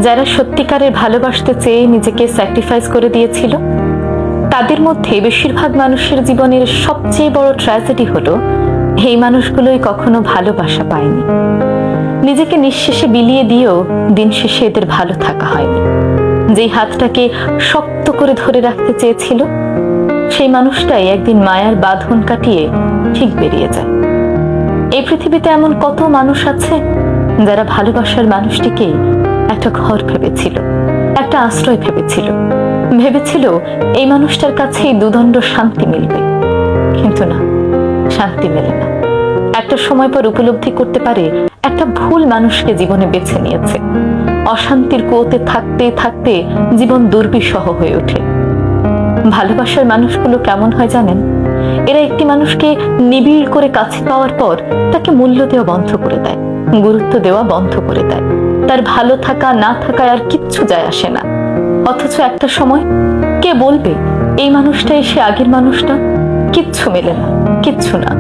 যারা সত্যিকারের ভালোবাসতে চেয়ে নিজেকে স্যাক্রিফাইস করে দিয়েছিল, তাদের মধ্যে বেশিরভাগ মানুষের জীবনের সবচেয়ে বড় ট্র্যাজেডি হলো এই মানুষগুলোই কখনো ভালোবাসা পায়নি। নিজেকে নিঃশেষে বিলিয়ে দিয়েও দিন শেষে এদের ভালো থাকা হয়নি। যেই হাতটাকে শক্ত করে ধরে রাখতে চেয়েছিল, সেই মানুষটাই একদিন মায়ার বাঁধন কাটিয়ে ঠিক বেরিয়ে যায়। এই পৃথিবীতে এমন কত মানুষ আছে যারা ভালোবাসার মানুষটিকে একটা ঘর ভেবেছিল, একটা আশ্রয় ভেবেছিল, ভেবেছিল এই মানুষটার কাছেই দুদণ্ড শান্তি মিলবে। কিন্তু না, শান্তি মেলে না। একটা সময় পর উপলব্ধি করতে পারে একটা ভুল মানুষকে জীবনে বেছে নিয়েছে। অশান্তির কুয়োতে থাকতে থাকতে জীবন দুর্বিষহ হয়ে ওঠে। ভালোবাসার মানুষগুলো কেমন হয় জানেন? এরা একটি মানুষকে নিবিড় করে কাছে পাওয়ার পর তাকে মূল্য দেওয়া বন্ধ করে দেয়, গুরুত্ব দেওয়া বন্ধ করে দেয়। তার ভালো থাকা না থাকায় আর কিচ্ছু যায় আসে না। অথচ একটা সময় কে বলবে এই মানুষটাই সে আগের মানুষটা? কিচ্ছু মেলে না, কিচ্ছু না।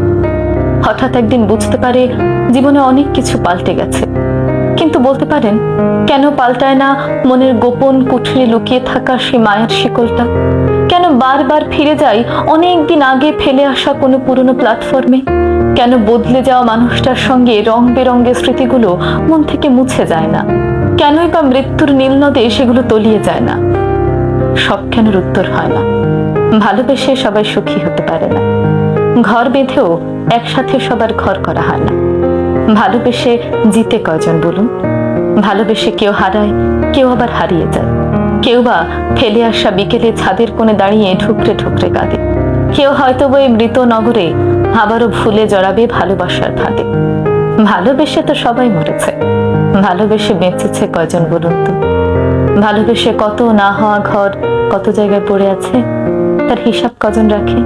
হঠাৎ একদিন বুঝতে পারে জীবনে অনেক কিছু পাল্টে গেছে। কিন্তু বলতে পারেন, কেন পাল্টায় না মনের গোপন কুঠুরে লুকিয়ে থাকা সে মায়ার শিকলটা? কেন বারবার ফিরে যায় অনেক দিন আগে ফেলে আসা কোনো পুরনো প্ল্যাটফর্মে? কেন বদলে যাওয়া মানুষটার সঙ্গে রং বেরঙের স্মৃতিগুলো মন থেকে মুছে যায় না? কেনই বা মৃত্যুর নীল নদে সেগুলো তলিয়ে যায় না? সব কেনের উত্তর হয় না। ভালোবেসে সবাই সুখী হতে পারে না। ঘর বেঁধেও একসাথে সবার ঘর করা হয় না। ভালোবেসে জিতে কয়জন বলুন? ভালোবেসে কেউ হারায়, কেউ আবার হারিয়ে যায়। কেউ বা ফেলে আসা বিকেলে ছাদের কোণে দাঁড়িয়ে ঠুকরে ঠুকরে কাঁদে। কেউ হয়তো এই মৃত নগরে আবারও ভুলে জড়াবে ভালোবাসার ফাঁদে। ভালোবেসে তো সবাই মরেছে, ভালোবেসে বেঁচেছে কয়জন বলুন তো? ভালোবেসে কত না হওয়া ঘর কত জায়গায় পড়ে আছে, তার হিসাব কজন রাখে?